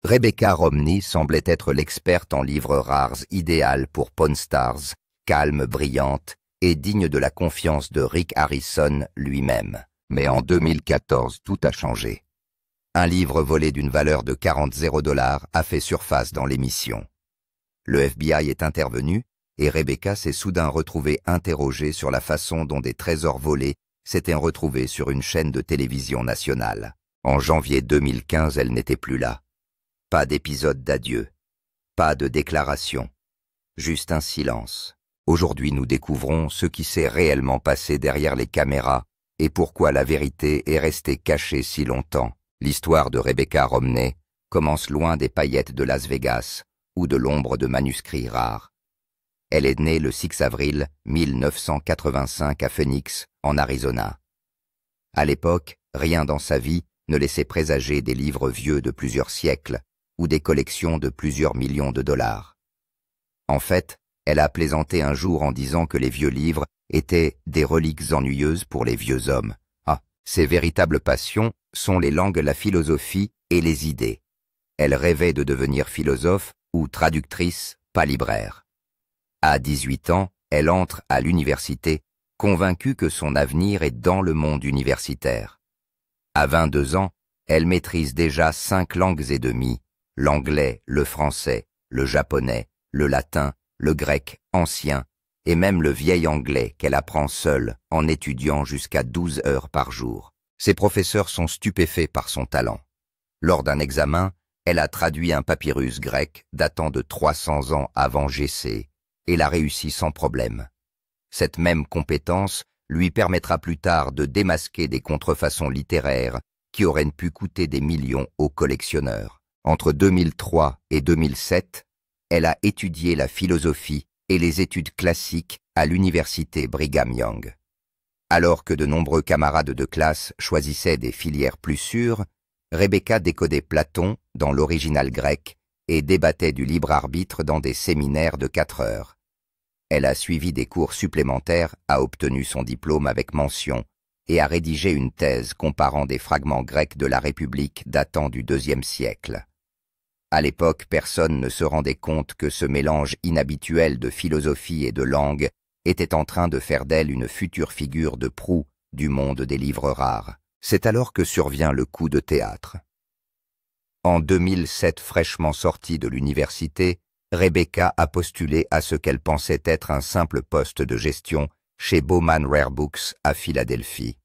Rebecca Romney semblait être l'experte en livres rares idéale pour Pawn Stars, calme, brillante et digne de la confiance de Rick Harrison lui-même. Mais en 2014, tout a changé. Un livre volé d'une valeur de 40 $ a fait surface dans l'émission. Le FBI est intervenu et Rebecca s'est soudain retrouvée interrogée sur la façon dont des trésors volés s'étaient retrouvés sur une chaîne de télévision nationale. En janvier 2015, elle n'était plus là. Pas d'épisode d'adieu, pas de déclaration, juste un silence. Aujourd'hui, nous découvrons ce qui s'est réellement passé derrière les caméras et pourquoi la vérité est restée cachée si longtemps. L'histoire de Rebecca Romney commence loin des paillettes de Las Vegas ou de l'ombre de manuscrits rares. Elle est née le 6 avril 1985 à Phoenix, en Arizona. À l'époque, rien dans sa vie ne laissait présager des livres vieux de plusieurs siècles ou des collections de plusieurs millions de dollars. En fait, elle a plaisanté un jour en disant que les vieux livres étaient des reliques ennuyeuses pour les vieux hommes. Ah, ses véritables passions sont les langues, la philosophie et les idées. Elle rêvait de devenir philosophe ou traductrice, pas libraire. À 18 ans, elle entre à l'université, convaincue que son avenir est dans le monde universitaire. À 22 ans, elle maîtrise déjà 5 langues et demie, l'anglais, le français, le japonais, le latin, le grec ancien et même le vieil anglais qu'elle apprend seule en étudiant jusqu'à 12 heures par jour. Ses professeurs sont stupéfaits par son talent. Lors d'un examen, elle a traduit un papyrus grec datant de 300 ans avant J.C. et l'a réussi sans problème. Cette même compétence lui permettra plus tard de démasquer des contrefaçons littéraires qui auraient pu coûter des millions aux collectionneurs. Entre 2003 et 2007, elle a étudié la philosophie et les études classiques à l'université Brigham Young. Alors que de nombreux camarades de classe choisissaient des filières plus sûres, Rebecca décodait Platon dans l'original grec et débattait du libre arbitre dans des séminaires de 4 heures. Elle a suivi des cours supplémentaires, a obtenu son diplôme avec mention et a rédigé une thèse comparant des fragments grecs de la République datant du IIe siècle. À l'époque, personne ne se rendait compte que ce mélange inhabituel de philosophie et de langue était en train de faire d'elle une future figure de proue du monde des livres rares. C'est alors que survient le coup de théâtre. En 2007, fraîchement sortie de l'université, Rebecca a postulé à ce qu'elle pensait être un simple poste de gestion chez Bowman Rare Books à Philadelphie.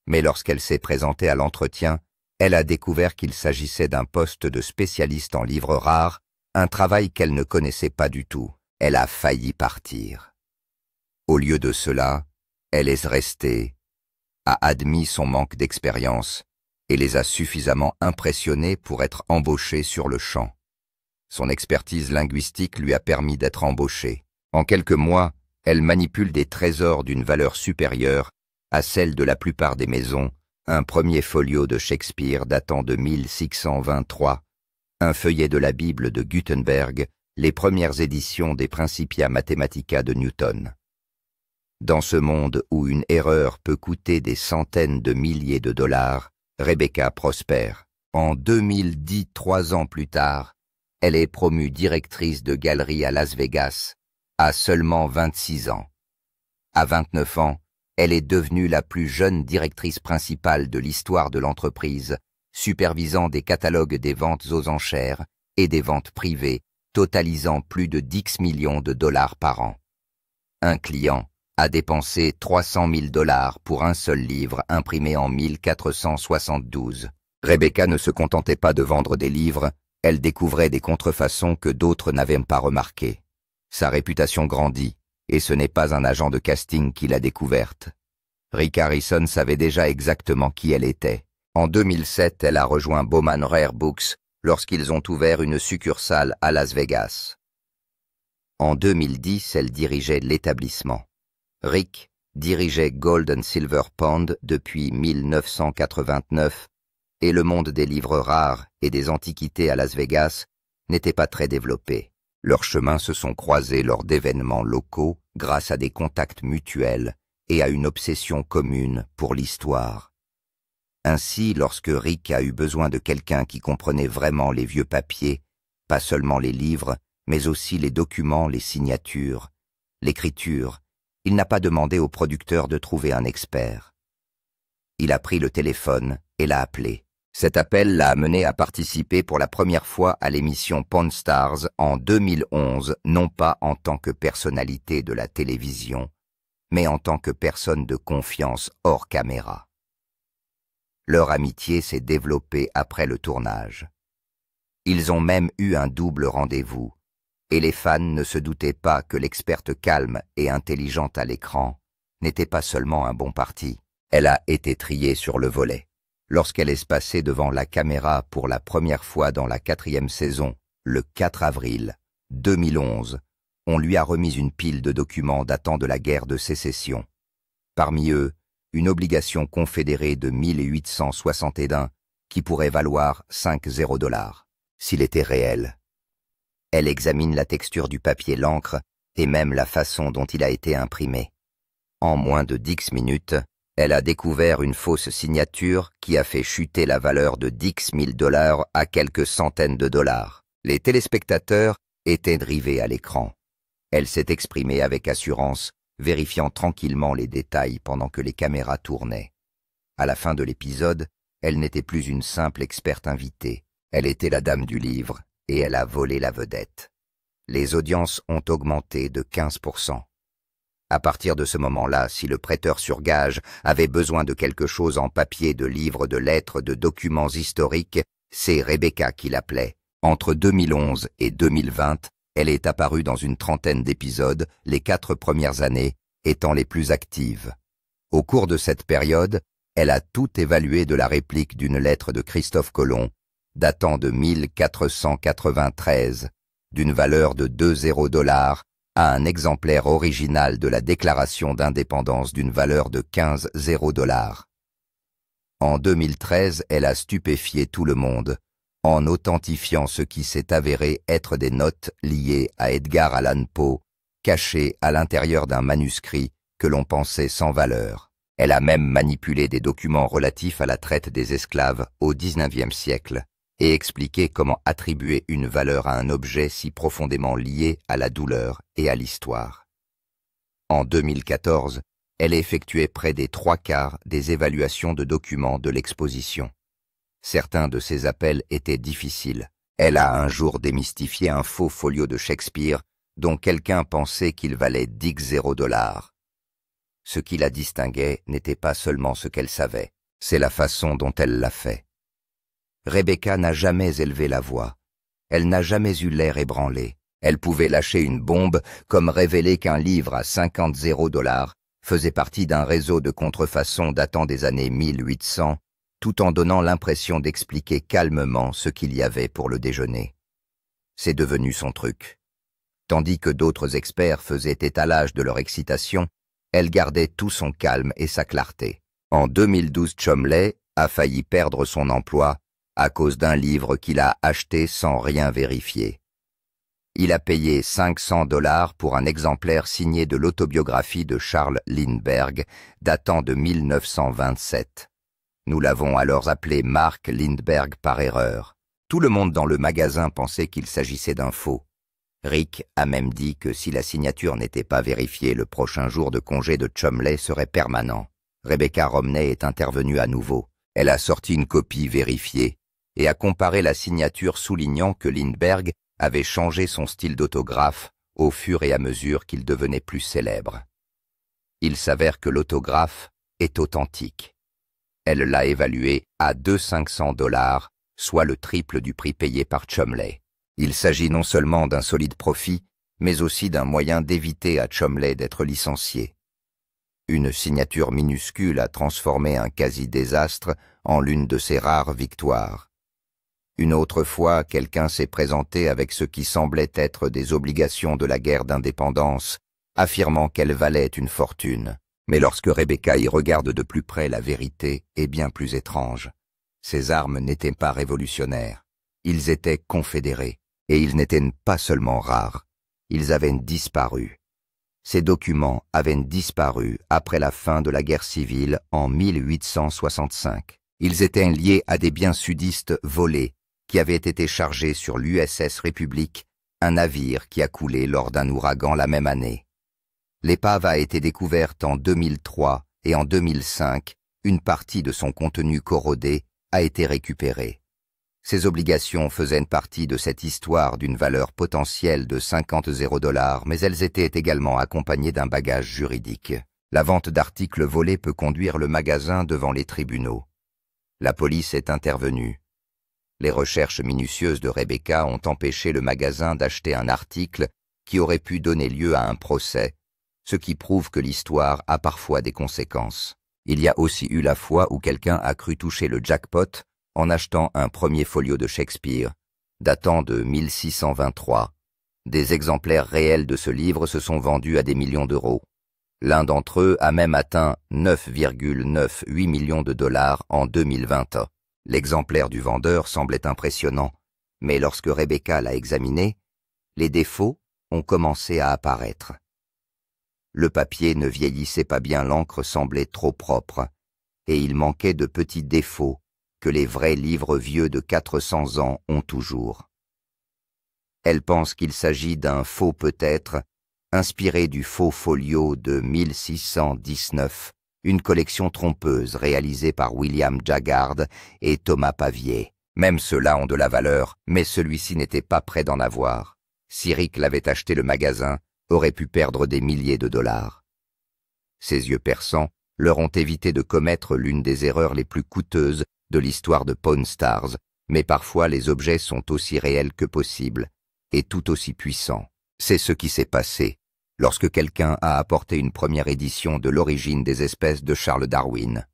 Mais lorsqu'elle s'est présentée à l'entretien, elle a découvert qu'il s'agissait d'un poste de spécialiste en livres rares, un travail qu'elle ne connaissait pas du tout. Elle a failli partir. Au lieu de cela, elle est restée, a admis son manque d'expérience et les a suffisamment impressionnés pour être embauchée sur le champ. Son expertise linguistique lui a permis d'être embauchée. En quelques mois, elle manipule des trésors d'une valeur supérieure à celle de la plupart des maisons, un premier folio de Shakespeare datant de 1623, un feuillet de la Bible de Gutenberg, les premières éditions des Principia Mathematica de Newton. Dans ce monde où une erreur peut coûter des centaines de milliers de dollars, Rebecca prospère. En 2010, 3 ans plus tard, elle est promue directrice de galerie à Las Vegas, à seulement 26 ans. À 29 ans, elle est devenue la plus jeune directrice principale de l'histoire de l'entreprise, supervisant des catalogues des ventes aux enchères et des ventes privées, totalisant plus de 10 millions de dollars par an. Un client a dépensé 300 000 $ pour un seul livre imprimé en 1472. Rebecca ne se contentait pas de vendre des livres, elle découvrait des contrefaçons que d'autres n'avaient pas remarquées. Sa réputation grandit, et ce n'est pas un agent de casting qui l'a découverte. Rick Harrison savait déjà exactement qui elle était. En 2007, elle a rejoint Bowman Rare Books lorsqu'ils ont ouvert une succursale à Las Vegas. En 2010, elle dirigeait l'établissement. Rick dirigeait Gold and Silver Pond depuis 1989 et le monde des livres rares et des antiquités à Las Vegas n'était pas très développé. Leurs chemins se sont croisés lors d'événements locaux grâce à des contacts mutuels et à une obsession commune pour l'histoire. Ainsi, lorsque Rick a eu besoin de quelqu'un qui comprenait vraiment les vieux papiers, pas seulement les livres, mais aussi les documents, les signatures, l'écriture, il n'a pas demandé au producteur de trouver un expert. Il a pris le téléphone et l'a appelé. Cet appel l'a amené à participer pour la première fois à l'émission Pawn Stars en 2011, non pas en tant que personnalité de la télévision, mais en tant que personne de confiance hors caméra. Leur amitié s'est développée après le tournage. Ils ont même eu un double rendez-vous, et les fans ne se doutaient pas que l'experte calme et intelligente à l'écran n'était pas seulement un bon parti. Elle a été triée sur le volet. Lorsqu'elle est passée devant la caméra pour la première fois dans la 4e saison, le 4 avril 2011, on lui a remis une pile de documents datant de la guerre de sécession. Parmi eux, une obligation confédérée de 1861 qui pourrait valoir 50 $, s'il était réel. Elle examine la texture du papier, l'encre et même la façon dont il a été imprimé. En moins de 10 minutes, elle a découvert une fausse signature qui a fait chuter la valeur de 10 000 $ à quelques centaines de dollars. Les téléspectateurs étaient rivés à l'écran. Elle s'est exprimée avec assurance, vérifiant tranquillement les détails pendant que les caméras tournaient. À la fin de l'épisode, elle n'était plus une simple experte invitée. Elle était la dame du livre et elle a volé la vedette. Les audiences ont augmenté de 15%. À partir de ce moment-là, si le prêteur sur gage avait besoin de quelque chose en papier, de livres, de lettres, de documents historiques, c'est Rebecca qui l'appelait. Entre 2011 et 2020, elle est apparue dans une trentaine d'épisodes, les 4 premières années étant les plus actives. Au cours de cette période, elle a tout évalué de la réplique d'une lettre de Christophe Colomb, datant de 1493, d'une valeur de 20 $ à un exemplaire original de la Déclaration d'indépendance d'une valeur de 15 $. En 2013, elle a stupéfié tout le monde en authentifiant ce qui s'est avéré être des notes liées à Edgar Allan Poe, cachées à l'intérieur d'un manuscrit que l'on pensait sans valeur. Elle a même manipulé des documents relatifs à la traite des esclaves au XIXe siècle et expliqué comment attribuer une valeur à un objet si profondément lié à la douleur et à l'histoire. En 2014, elle effectuait près des 3/4 des évaluations de documents de l'exposition. Certains de ses appels étaient difficiles. Elle a un jour démystifié un faux folio de Shakespeare dont quelqu'un pensait qu'il valait 10 $. Ce qui la distinguait n'était pas seulement ce qu'elle savait, c'est la façon dont elle l'a fait. Rebecca n'a jamais élevé la voix. Elle n'a jamais eu l'air ébranlé. Elle pouvait lâcher une bombe comme révéler qu'un livre à 50 $ faisait partie d'un réseau de contrefaçon datant des années 1800, tout en donnant l'impression d'expliquer calmement ce qu'il y avait pour le déjeuner. C'est devenu son truc. Tandis que d'autres experts faisaient étalage de leur excitation, elle gardait tout son calme et sa clarté. En 2012, Chomley a failli perdre son emploi à cause d'un livre qu'il a acheté sans rien vérifier. Il a payé 500 $ pour un exemplaire signé de l'autobiographie de Charles Lindbergh, datant de 1927. Nous l'avons alors appelé Mark Lindbergh par erreur. Tout le monde dans le magasin pensait qu'il s'agissait d'un faux. Rick a même dit que si la signature n'était pas vérifiée, le prochain jour de congé de Chomley serait permanent. Rebecca Romney est intervenue à nouveau. Elle a sorti une copie vérifiée et a comparé la signature, soulignant que Lindbergh avait changé son style d'autographe au fur et à mesure qu'il devenait plus célèbre. Il s'avère que l'autographe est authentique. Elle l'a évalué à 500 $, soit le triple du prix payé par Chomley. Il s'agit non seulement d'un solide profit, mais aussi d'un moyen d'éviter à Chomley d'être licencié. Une signature minuscule a transformé un quasi-désastre en l'une de ses rares victoires. Une autre fois, quelqu'un s'est présenté avec ce qui semblait être des obligations de la guerre d'indépendance, affirmant qu'elles valaient une fortune. Mais lorsque Rebecca y regarde de plus près, la vérité est bien plus étrange. Ces armes n'étaient pas révolutionnaires. Ils étaient confédérés, et ils n'étaient pas seulement rares. Ils avaient disparu. Ces documents avaient disparu après la fin de la guerre civile en 1865. Ils étaient liés à des biens sudistes volés qui avaient été chargés sur l'USS République, un navire qui a coulé lors d'un ouragan la même année. L'épave a été découverte en 2003 et en 2005, une partie de son contenu corrodé a été récupérée. Ces obligations faisaient partie de cette histoire d'une valeur potentielle de 50 $, mais elles étaient également accompagnées d'un bagage juridique. La vente d'articles volés peut conduire le magasin devant les tribunaux. La police est intervenue. Les recherches minutieuses de Rebecca ont empêché le magasin d'acheter un article qui aurait pu donner lieu à un procès, ce qui prouve que l'histoire a parfois des conséquences. Il y a aussi eu la fois où quelqu'un a cru toucher le jackpot en achetant un premier folio de Shakespeare, datant de 1623. Des exemplaires réels de ce livre se sont vendus à des millions d'euros. L'un d'entre eux a même atteint 9,98 millions de dollars en 2020. L'exemplaire du vendeur semblait impressionnant, mais lorsque Rebecca l'a examiné, les défauts ont commencé à apparaître. Le papier ne vieillissait pas bien, l'encre semblait trop propre, et il manquait de petits défauts que les vrais livres vieux de 400 ans ont toujours. Elle pense qu'il s'agit d'un faux peut-être, inspiré du faux folio de 1619, une collection trompeuse réalisée par William Jaggard et Thomas Pavier. Même ceux-là ont de la valeur, mais celui-ci n'était pas prêt d'en avoir. Si Rick l'avait acheté, le magasin aurait pu perdre des milliers de dollars. Ses yeux perçants leur ont évité de commettre l'une des erreurs les plus coûteuses de l'histoire de Pawn Stars, mais parfois les objets sont aussi réels que possible, et tout aussi puissants. C'est ce qui s'est passé lorsque quelqu'un a apporté une première édition de l'origine des espèces de Charles Darwin.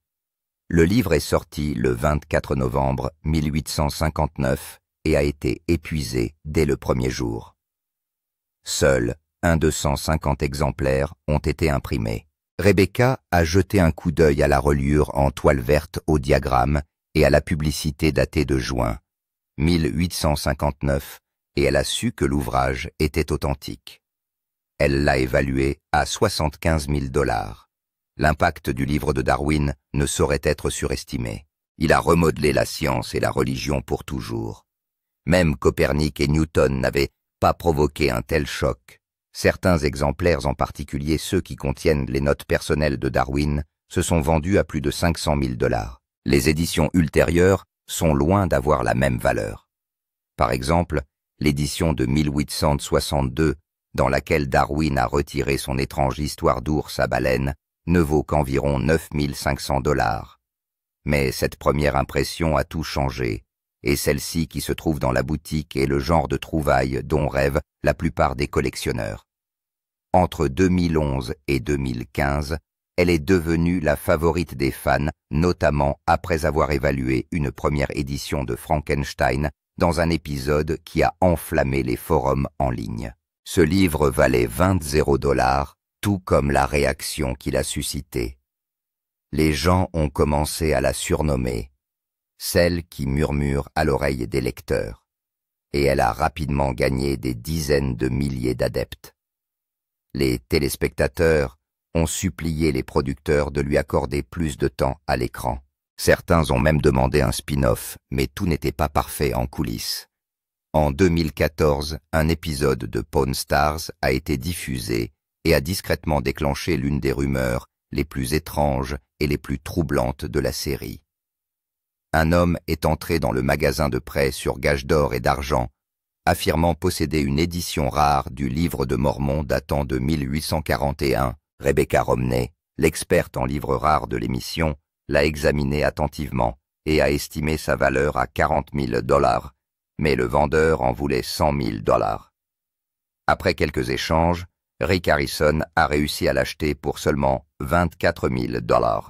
Le livre est sorti le 24 novembre 1859 et a été épuisé dès le premier jour. Seuls 250 exemplaires ont été imprimés. Rebecca a jeté un coup d'œil à la reliure en toile verte au diagramme et à la publicité datée de juin 1859, et elle a su que l'ouvrage était authentique. Elle l'a évalué à 75 000 $. L'impact du livre de Darwin ne saurait être surestimé. Il a remodelé la science et la religion pour toujours. Même Copernic et Newton n'avaient pas provoqué un tel choc. Certains exemplaires, en particulier ceux qui contiennent les notes personnelles de Darwin, se sont vendus à plus de 500 000 $. Les éditions ultérieures sont loin d'avoir la même valeur. Par exemple, l'édition de 1862, dans laquelle Darwin a retiré son étrange histoire d'ours à baleine, ne vaut qu'environ 9 500 $. Mais cette première impression a tout changé, et celle-ci qui se trouve dans la boutique est le genre de trouvaille dont rêvent la plupart des collectionneurs. Entre 2011 et 2015, elle est devenue la favorite des fans, notamment après avoir évalué une première édition de Frankenstein dans un épisode qui a enflammé les forums en ligne. Ce livre valait 20 $, tout comme la réaction qu'il a suscitée. Les gens ont commencé à la surnommer « celle qui murmure à l'oreille des lecteurs », et elle a rapidement gagné des dizaines de milliers d'adeptes. Les téléspectateurs ont supplié les producteurs de lui accorder plus de temps à l'écran. Certains ont même demandé un spin-off, mais tout n'était pas parfait en coulisses. En 2014, un épisode de Pawn Stars a été diffusé et a discrètement déclenché l'une des rumeurs les plus étranges et les plus troublantes de la série. Un homme est entré dans le magasin de prêt sur gage d'or et d'argent, affirmant posséder une édition rare du Livre de Mormon datant de 1841. Rebecca Romney, l'experte en livres rares de l'émission, l'a examiné attentivement et a estimé sa valeur à 40 000 $, mais le vendeur en voulait 100 000 $. Après quelques échanges, Rick Harrison a réussi à l'acheter pour seulement 24 000 $.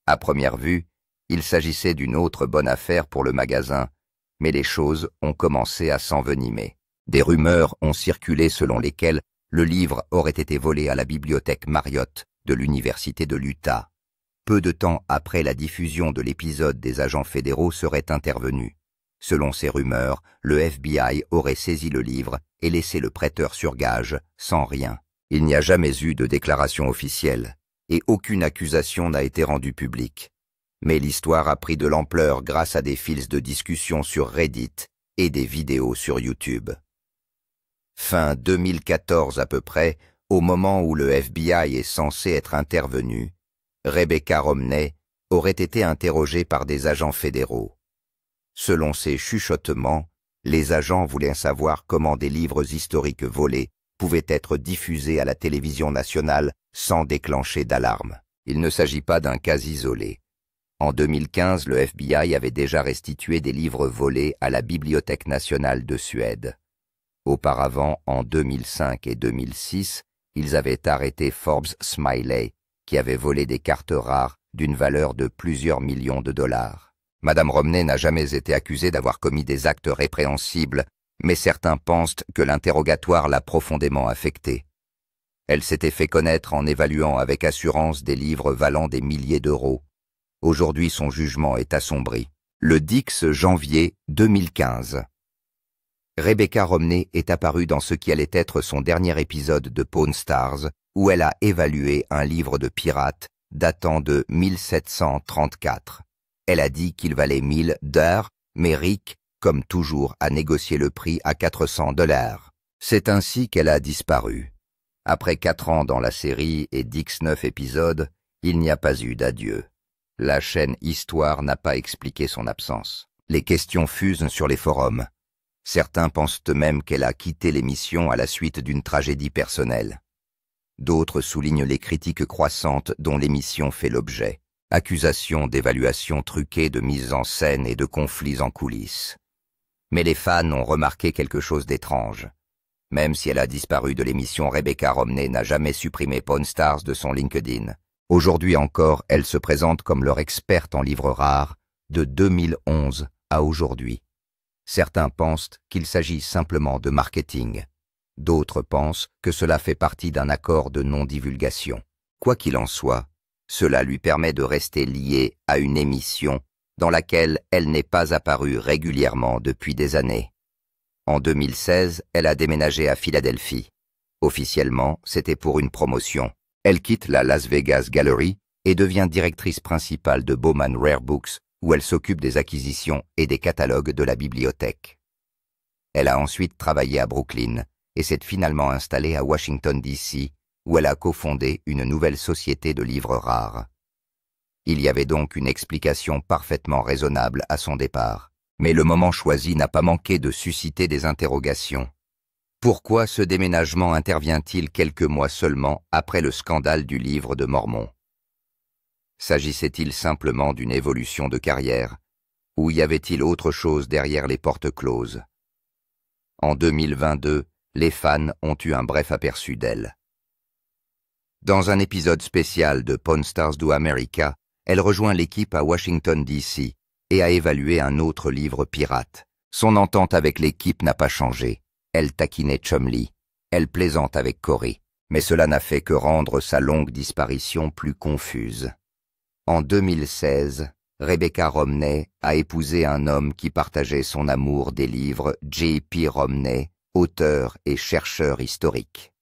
À première vue, il s'agissait d'une autre bonne affaire pour le magasin, mais les choses ont commencé à s'envenimer. Des rumeurs ont circulé selon lesquelles le livre aurait été volé à la bibliothèque Marriott de l'Université de l'Utah. Peu de temps après la diffusion de l'épisode, des agents fédéraux seraient intervenus. Selon ces rumeurs, le FBI aurait saisi le livre et laissé le prêteur sur gage, sans rien. Il n'y a jamais eu de déclaration officielle, et aucune accusation n'a été rendue publique. Mais l'histoire a pris de l'ampleur grâce à des fils de discussion sur Reddit et des vidéos sur YouTube. Fin 2014 à peu près, au moment où le FBI est censé être intervenu, Rebecca Romney aurait été interrogée par des agents fédéraux. Selon ses chuchotements, les agents voulaient savoir comment des livres historiques volés pouvaient être diffusés à la télévision nationale sans déclencher d'alarme. Il ne s'agit pas d'un cas isolé. En 2015, le FBI avait déjà restitué des livres volés à la Bibliothèque nationale de Suède. Auparavant, en 2005 et 2006, ils avaient arrêté Forbes Smiley, qui avait volé des cartes rares d'une valeur de plusieurs millions de dollars. Madame Romney n'a jamais été accusée d'avoir commis des actes répréhensibles, mais certains pensent que l'interrogatoire l'a profondément affectée. Elle s'était fait connaître en évaluant avec assurance des livres valant des milliers d'euros. Aujourd'hui, son jugement est assombri. Le 10 janvier 2015. Rebecca Romney est apparue dans ce qui allait être son dernier épisode de Pawn Stars, où elle a évalué un livre de pirates datant de 1734. Elle a dit qu'il valait $1000, mais Rick, comme toujours, a négocié le prix à $400. C'est ainsi qu'elle a disparu. Après 4 ans dans la série et 19 épisodes, il n'y a pas eu d'adieu. La chaîne Histoire n'a pas expliqué son absence. Les questions fusent sur les forums. Certains pensent même qu'elle a quitté l'émission à la suite d'une tragédie personnelle. D'autres soulignent les critiques croissantes dont l'émission fait l'objet. Accusations d'évaluation truquée de mise en scène et de conflits en coulisses. Mais les fans ont remarqué quelque chose d'étrange. Même si elle a disparu de l'émission, Rebecca Romney n'a jamais supprimé Pawn Stars de son LinkedIn. Aujourd'hui encore, elle se présente comme leur experte en livres rares de 2011 à aujourd'hui. Certains pensent qu'il s'agit simplement de marketing. D'autres pensent que cela fait partie d'un accord de non-divulgation. Quoi qu'il en soit, cela lui permet de rester liée à une émission dans laquelle elle n'est pas apparue régulièrement depuis des années. En 2016, elle a déménagé à Philadelphie. Officiellement, c'était pour une promotion. Elle quitte la Las Vegas Gallery et devient directrice principale de Bowman Rare Books, où elle s'occupe des acquisitions et des catalogues de la bibliothèque. Elle a ensuite travaillé à Brooklyn et s'est finalement installée à Washington, D.C., où elle a cofondé une nouvelle société de livres rares. Il y avait donc une explication parfaitement raisonnable à son départ. Mais le moment choisi n'a pas manqué de susciter des interrogations. Pourquoi ce déménagement intervient-il quelques mois seulement après le scandale du livre de Mormon? S'agissait-il simplement d'une évolution de carrière, ou y avait-il autre chose derrière les portes closes? En 2022, les fans ont eu un bref aperçu d'elle. Dans un épisode spécial de Pawn Stars Do America, elle rejoint l'équipe à Washington, D.C., et a évalué un autre livre pirate. Son entente avec l'équipe n'a pas changé. Elle taquinait Chumlee. Elle plaisante avec Corey. Mais cela n'a fait que rendre sa longue disparition plus confuse. En 2016, Rebecca Romney a épousé un homme qui partageait son amour des livres, J.P. Romney, auteur et chercheur historique.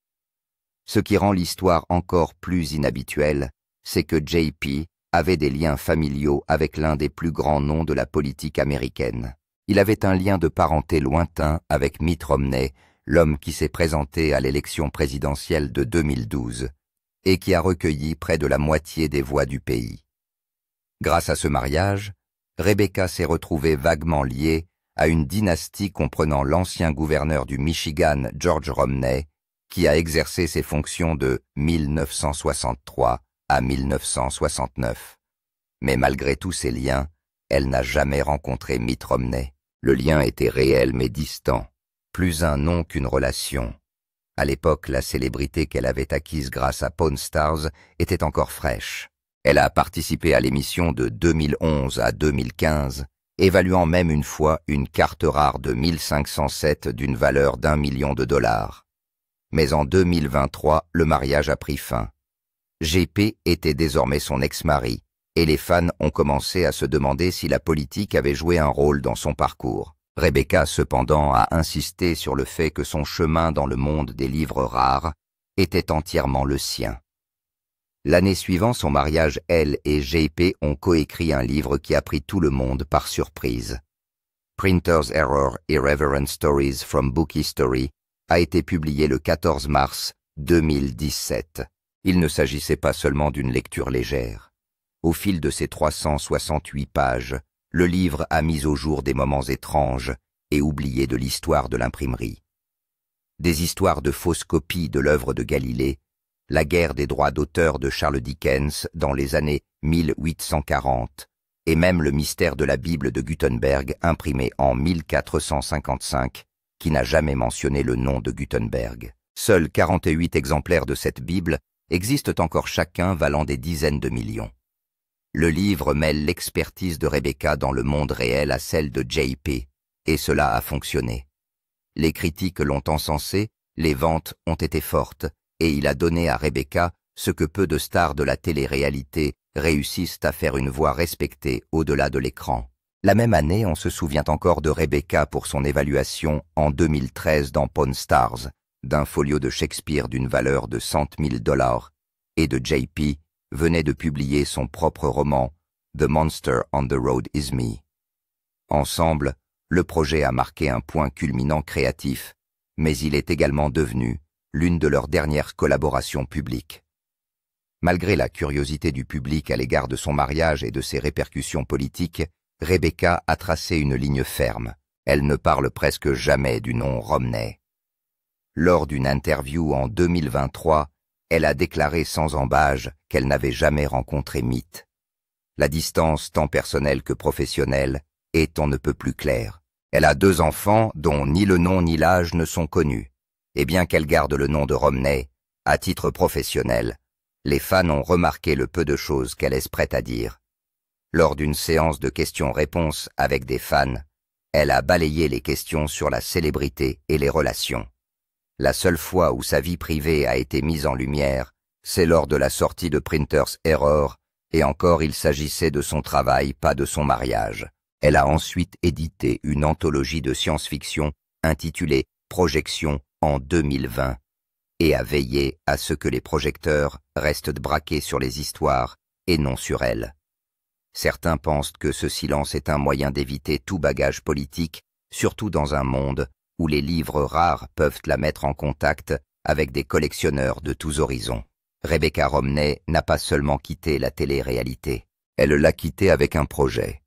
Ce qui rend l'histoire encore plus inhabituelle, c'est que J.P. avait des liens familiaux avec l'un des plus grands noms de la politique américaine. Il avait un lien de parenté lointain avec Mitt Romney, l'homme qui s'est présenté à l'élection présidentielle de 2012 et qui a recueilli près de la moitié des voix du pays. Grâce à ce mariage, Rebecca s'est retrouvée vaguement liée à une dynastie comprenant l'ancien gouverneur du Michigan, George Romney, qui a exercé ses fonctions de 1963 à 1969. Mais malgré tous ces liens, elle n'a jamais rencontré Mitt Romney. Le lien était réel mais distant, plus un nom qu'une relation. À l'époque, la célébrité qu'elle avait acquise grâce à Pawn Stars était encore fraîche. Elle a participé à l'émission de 2011 à 2015, évaluant même une fois une carte rare de 1507 d'une valeur d'1 million de dollars. Mais en 2023, le mariage a pris fin. J.P. était désormais son ex-mari, et les fans ont commencé à se demander si la politique avait joué un rôle dans son parcours. Rebecca, cependant, a insisté sur le fait que son chemin dans le monde des livres rares était entièrement le sien. L'année suivant son mariage, elle et JP ont coécrit un livre qui a pris tout le monde par surprise. Printer's Error: Irreverent Stories from Book History a été publié le 14 mars 2017. Il ne s'agissait pas seulement d'une lecture légère. Au fil de ses 368 pages, le livre a mis au jour des moments étranges et oubliés de l'histoire de l'imprimerie. Des histoires de fausses copies de l'œuvre de Galilée, la guerre des droits d'auteur de Charles Dickens dans les années 1840, et même le mystère de la Bible de Gutenberg imprimée en 1455, qui n'a jamais mentionné le nom de Gutenberg. Seuls 48 exemplaires de cette Bible existent encore, chacun valant des dizaines de millions. Le livre mêle l'expertise de Rebecca dans le monde réel à celle de JP, et cela a fonctionné. Les critiques l'ont encensé, les ventes ont été fortes, et il a donné à Rebecca ce que peu de stars de la télé-réalité réussissent à faire, une voix respectée au-delà de l'écran. La même année, on se souvient encore de Rebecca pour son évaluation en 2013 dans Pawn Stars, d'un folio de Shakespeare d'une valeur de $100 000, et de JP venait de publier son propre roman The Monster on the Road is Me. Ensemble, le projet a marqué un point culminant créatif, mais il est également devenu l'une de leurs dernières collaborations publiques. Malgré la curiosité du public à l'égard de son mariage et de ses répercussions politiques, Rebecca a tracé une ligne ferme. Elle ne parle presque jamais du nom Romney. Lors d'une interview en 2023, elle a déclaré sans ambages qu'elle n'avait jamais rencontré Mitt. La distance, tant personnelle que professionnelle, est on ne peut plus claire. Elle a 2 enfants dont ni le nom ni l'âge ne sont connus. Et bien qu'elle garde le nom de Romney, à titre professionnel, les fans ont remarqué le peu de choses qu'elle est prête à dire. Lors d'une séance de questions-réponses avec des fans, elle a balayé les questions sur la célébrité et les relations. La seule fois où sa vie privée a été mise en lumière, c'est lors de la sortie de Printer's Error, et encore il s'agissait de son travail, pas de son mariage. Elle a ensuite édité une anthologie de science-fiction intitulée Projection en 2020 et a veillé à ce que les projecteurs restent braqués sur les histoires et non sur elle. Certains pensent que ce silence est un moyen d'éviter tout bagage politique, surtout dans un monde où les livres rares peuvent la mettre en contact avec des collectionneurs de tous horizons. Rebecca Romney n'a pas seulement quitté la télé-réalité, elle l'a quitté avec un projet.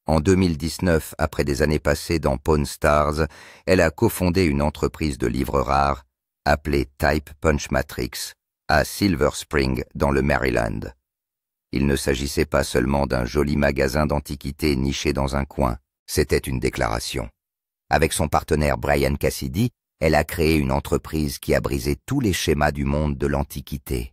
En 2019, après des années passées dans Pawn Stars, elle a cofondé une entreprise de livres rares appelée Type Punch Matrix à Silver Spring dans le Maryland. Il ne s'agissait pas seulement d'un joli magasin d'antiquités niché dans un coin, c'était une déclaration. Avec son partenaire Brian Cassidy, elle a créé une entreprise qui a brisé tous les schémas du monde de l'Antiquité.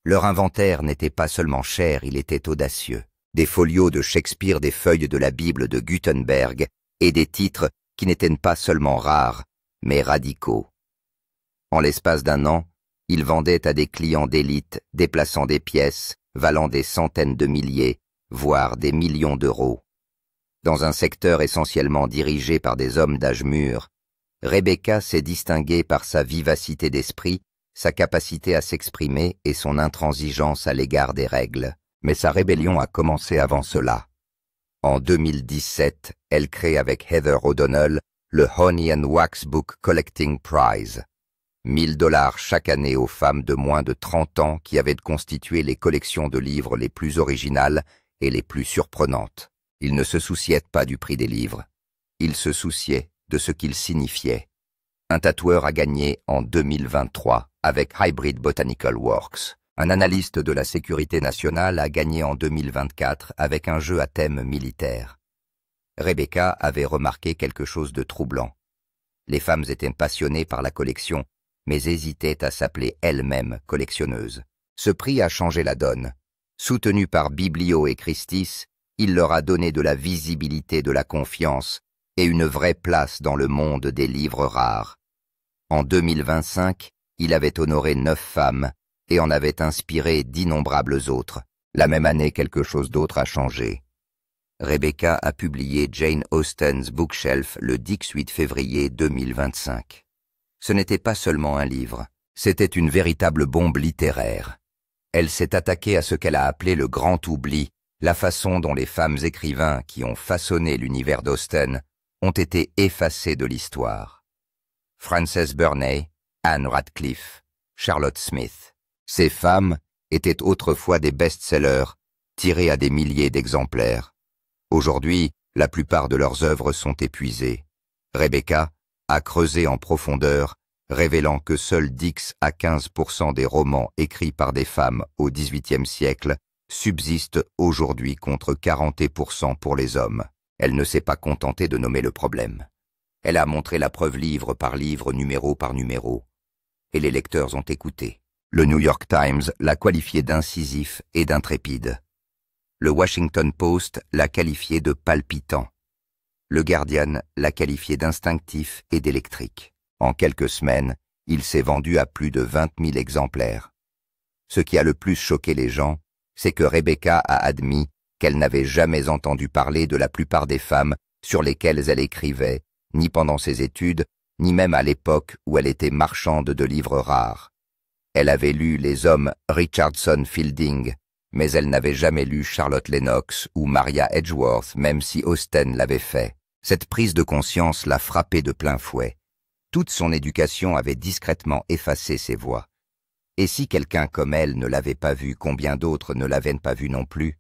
Leur inventaire n'était pas seulement cher, il était audacieux. Des folios de Shakespeare, des feuilles de la Bible de Gutenberg et des titres qui n'étaient pas seulement rares, mais radicaux. En l'espace d'un an, ils vendaient à des clients d'élite, déplaçant des pièces, valant des centaines de milliers, voire des millions d'euros. Dans un secteur essentiellement dirigé par des hommes d'âge mûr, Rebecca s'est distinguée par sa vivacité d'esprit, sa capacité à s'exprimer et son intransigeance à l'égard des règles. Mais sa rébellion a commencé avant cela. En 2017, elle crée avec Heather O'Donnell le Honey and Wax Book Collecting Prize. $1000 chaque année aux femmes de moins de 30 ans qui avaient constitué les collections de livres les plus originales et les plus surprenantes. Ils ne se souciaient pas du prix des livres. Ils se souciaient de ce qu'ils signifiaient. Un tatoueur a gagné en 2023 avec Hybrid Botanical Works. Un analyste de la sécurité nationale a gagné en 2024 avec un jeu à thème militaire. Rebecca avait remarqué quelque chose de troublant. Les femmes étaient passionnées par la collection, mais hésitaient à s'appeler elles-mêmes collectionneuses. Ce prix a changé la donne. Soutenu par Biblio et Christie's, il leur a donné de la visibilité, de la confiance et une vraie place dans le monde des livres rares. En 2025, il avait honoré 9 femmes et en avait inspiré d'innombrables autres. La même année, quelque chose d'autre a changé. Rebecca a publié Jane Austen's Bookshelf le 18 février 2025. Ce n'était pas seulement un livre, c'était une véritable bombe littéraire. Elle s'est attaquée à ce qu'elle a appelé le grand oubli, la façon dont les femmes écrivains qui ont façonné l'univers d'Austen ont été effacées de l'histoire. Frances Burney, Anne Radcliffe, Charlotte Smith. Ces femmes étaient autrefois des best-sellers, tirés à des milliers d'exemplaires. Aujourd'hui, la plupart de leurs œuvres sont épuisées. Rebecca a creusé en profondeur, révélant que seuls 10 à 15% des romans écrits par des femmes au XVIIIe siècle subsistent aujourd'hui contre 40% pour les hommes. Elle ne s'est pas contentée de nommer le problème. Elle a montré la preuve livre par livre, numéro par numéro. Et les lecteurs ont écouté. Le New York Times l'a qualifié d'incisif et d'intrépide. Le Washington Post l'a qualifié de palpitant. Le Guardian l'a qualifié d'instinctif et d'électrique. En quelques semaines, il s'est vendu à plus de 20 000 exemplaires. Ce qui a le plus choqué les gens, c'est que Rebecca a admis qu'elle n'avait jamais entendu parler de la plupart des femmes sur lesquelles elle écrivait, ni pendant ses études, ni même à l'époque où elle était marchande de livres rares. Elle avait lu les hommes Richardson Fielding, mais elle n'avait jamais lu Charlotte Lennox ou Maria Edgeworth, même si Austen l'avait fait. Cette prise de conscience l'a frappée de plein fouet. Toute son éducation avait discrètement effacé ses voix. Et si quelqu'un comme elle ne l'avait pas vue, combien d'autres ne l'avaient pas vue non plus?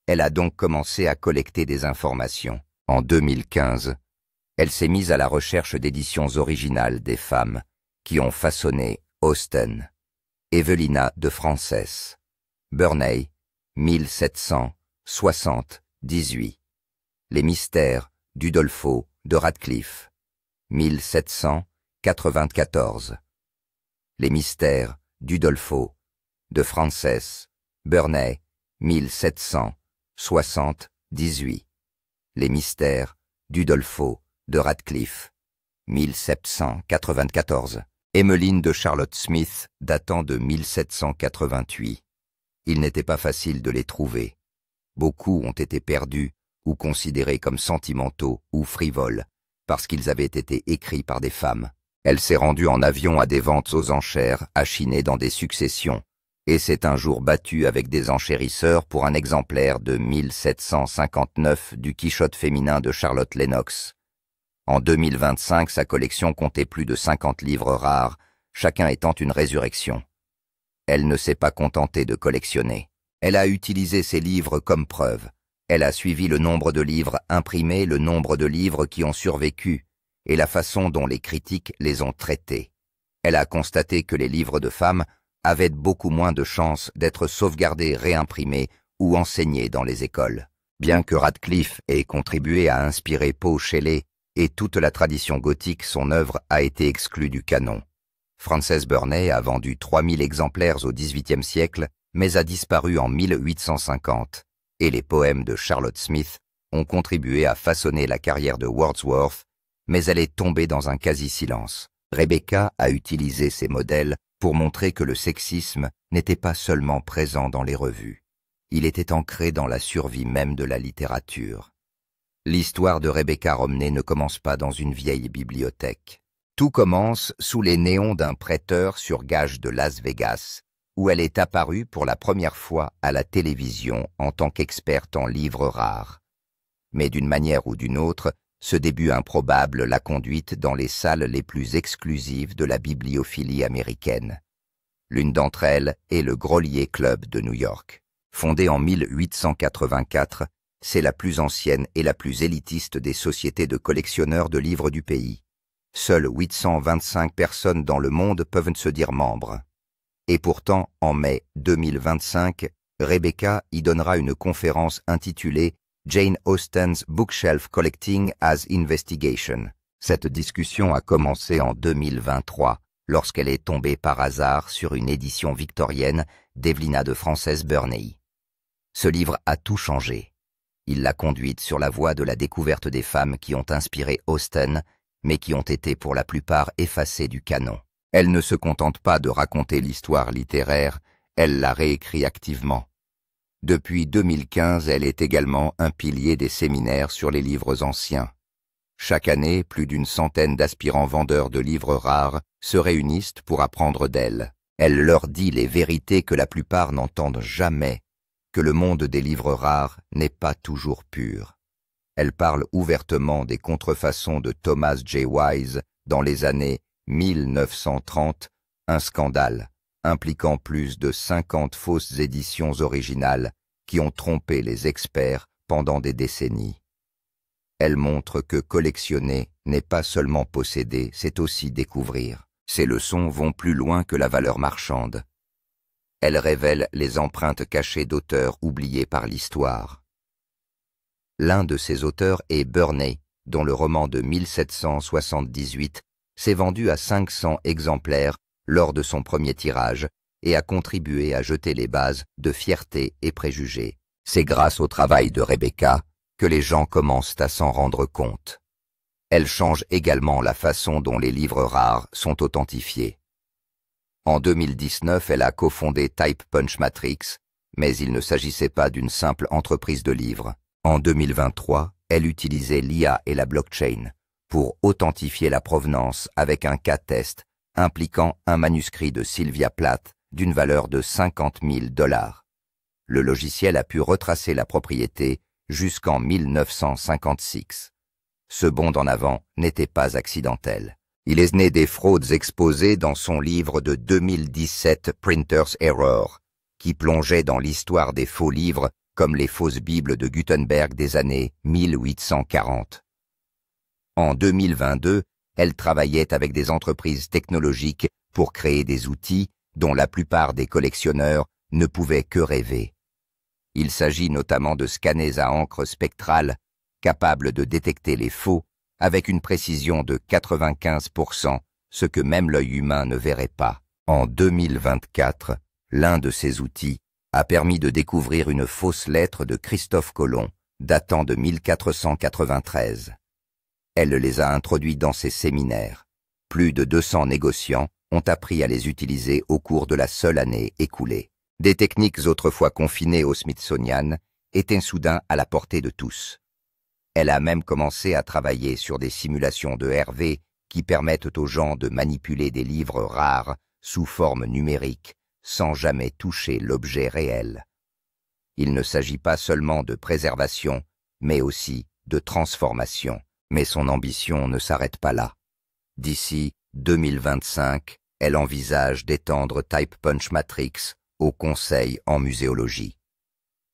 Elle a donc commencé à collecter des informations. En 2015, elle s'est mise à la recherche d'éditions originales des femmes qui ont façonné Austen. Evelina de Frances, Burney, 1778. Les mystères d'Udolpho de Radcliffe, 1794. Les mystères d'Udolpho de Frances, Burney, 1778. Les mystères d'Udolpho de Radcliffe, 1794. Emmeline de Charlotte Smith, datant de 1788. Il n'était pas facile de les trouver. Beaucoup ont été perdus ou considérés comme sentimentaux ou frivoles, parce qu'ils avaient été écrits par des femmes. Elle s'est rendue en avion à des ventes aux enchères, achinée dans des successions, et s'est un jour battue avec des enchérisseurs pour un exemplaire de 1759 du Quichotte féminin de Charlotte Lennox. En 2025, sa collection comptait plus de 50 livres rares, chacun étant une résurrection. Elle ne s'est pas contentée de collectionner. Elle a utilisé ces livres comme preuve. Elle a suivi le nombre de livres imprimés, le nombre de livres qui ont survécu, et la façon dont les critiques les ont traités. Elle a constaté que les livres de femmes avaient beaucoup moins de chances d'être sauvegardés, réimprimés ou enseignés dans les écoles. Bien que Radcliffe ait contribué à inspirer Poe Shelley et toute la tradition gothique, son œuvre a été exclue du canon. Frances Burney a vendu 3000 exemplaires au XVIIIe siècle, mais a disparu en 1850, et les poèmes de Charlotte Smith ont contribué à façonner la carrière de Wordsworth, mais elle est tombée dans un quasi-silence. Rebecca a utilisé ces modèles pour montrer que le sexisme n'était pas seulement présent dans les revues. Il était ancré dans la survie même de la littérature. L'histoire de Rebecca Romney ne commence pas dans une vieille bibliothèque. Tout commence sous les néons d'un prêteur sur gage de Las Vegas, où elle est apparue pour la première fois à la télévision en tant qu'experte en livres rares. Mais d'une manière ou d'une autre, ce début improbable l'a conduite dans les salles les plus exclusives de la bibliophilie américaine. L'une d'entre elles est le Grolier Club de New York. Fondée en 1884, c'est la plus ancienne et la plus élitiste des sociétés de collectionneurs de livres du pays. Seules 825 personnes dans le monde peuvent se dire membres. Et pourtant, en mai 2025, Rebecca y donnera une conférence intitulée Jane Austen's Bookshelf Collecting as Investigation. Cette discussion a commencé en 2023, lorsqu'elle est tombée par hasard sur une édition victorienne d'Evelina de Frances Burney. Ce livre a tout changé. Il l'a conduite sur la voie de la découverte des femmes qui ont inspiré Austen, mais qui ont été pour la plupart effacées du canon. Elle ne se contente pas de raconter l'histoire littéraire, elle la réécrit activement. Depuis 2015, elle est également un pilier des séminaires sur les livres anciens. Chaque année, plus d'une centaine d'aspirants vendeurs de livres rares se réunissent pour apprendre d'elle. Elle leur dit les vérités que la plupart n'entendent jamais, que le monde des livres rares n'est pas toujours pur. Elle parle ouvertement des contrefaçons de Thomas J. Wise dans les années 1930, un scandale impliquant plus de 50 fausses éditions originales qui ont trompé les experts pendant des décennies. Elle montre que collectionner n'est pas seulement posséder, c'est aussi découvrir. Ces leçons vont plus loin que la valeur marchande. Elle révèle les empreintes cachées d'auteurs oubliés par l'histoire. L'un de ces auteurs est Burney, dont le roman de 1778 s'est vendu à 500 exemplaires lors de son premier tirage et a contribué à jeter les bases de fierté et préjugés. C'est grâce au travail de Rebecca que les gens commencent à s'en rendre compte. Elle change également la façon dont les livres rares sont authentifiés. En 2019, elle a cofondé Type Punch Matrix, mais il ne s'agissait pas d'une simple entreprise de livres. En 2023, elle utilisait l'IA et la blockchain pour authentifier la provenance avec un cas test impliquant un manuscrit de Sylvia Plath d'une valeur de 50 000 $. Le logiciel a pu retracer la propriété jusqu'en 1956. Ce bond en avant n'était pas accidentel. Il est né des fraudes exposées dans son livre de 2017 Printer's Error, qui plongeait dans l'histoire des faux livres comme les fausses Bibles de Gutenberg des années 1840. En 2022, elle travaillait avec des entreprises technologiques pour créer des outils dont la plupart des collectionneurs ne pouvaient que rêver. Il s'agit notamment de scanners à encre spectrale capables de détecter les faux avec une précision de 95%, ce que même l'œil humain ne verrait pas. En 2024, l'un de ces outils a permis de découvrir une fausse lettre de Christophe Colomb datant de 1493. Elle les a introduits dans ses séminaires. Plus de 200 négociants ont appris à les utiliser au cours de la seule année écoulée. Des techniques autrefois confinées au Smithsonian étaient soudain à la portée de tous. Elle a même commencé à travailler sur des simulations de RV qui permettent aux gens de manipuler des livres rares sous forme numérique sans jamais toucher l'objet réel. Il ne s'agit pas seulement de préservation, mais aussi de transformation. Mais son ambition ne s'arrête pas là. D'ici 2025, elle envisage d'étendre Type Punch Matrix au conseil en muséologie.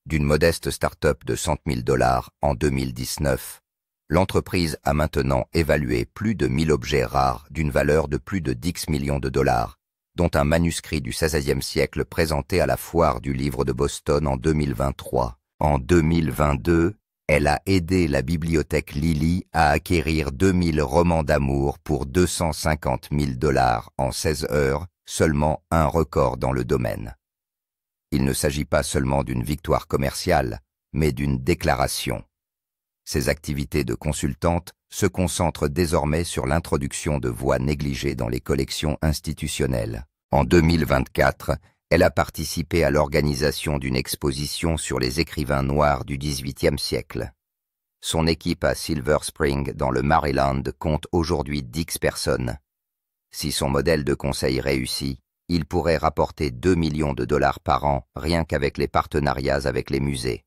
D'une modeste start-up de 100 000 $ en 2019, l'entreprise a maintenant évalué plus de 1000 objets rares d'une valeur de plus de 10 millions de $, dont un manuscrit du XVIe siècle présenté à la foire du livre de Boston en 2023. En 2022, elle a aidé la bibliothèque Lilly à acquérir 2000 romans d'amour pour 250 000 $ en 16 heures, seulement un record dans le domaine. Il ne s'agit pas seulement d'une victoire commerciale, mais d'une déclaration. Ses activités de consultante se concentrent désormais sur l'introduction de voix négligées dans les collections institutionnelles. En 2024, elle a participé à l'organisation d'une exposition sur les écrivains noirs du XVIIIe siècle. Son équipe à Silver Spring, dans le Maryland, compte aujourd'hui 10 personnes. Si son modèle de conseil réussit, il pourrait rapporter 2 millions de $ par an rien qu'avec les partenariats avec les musées.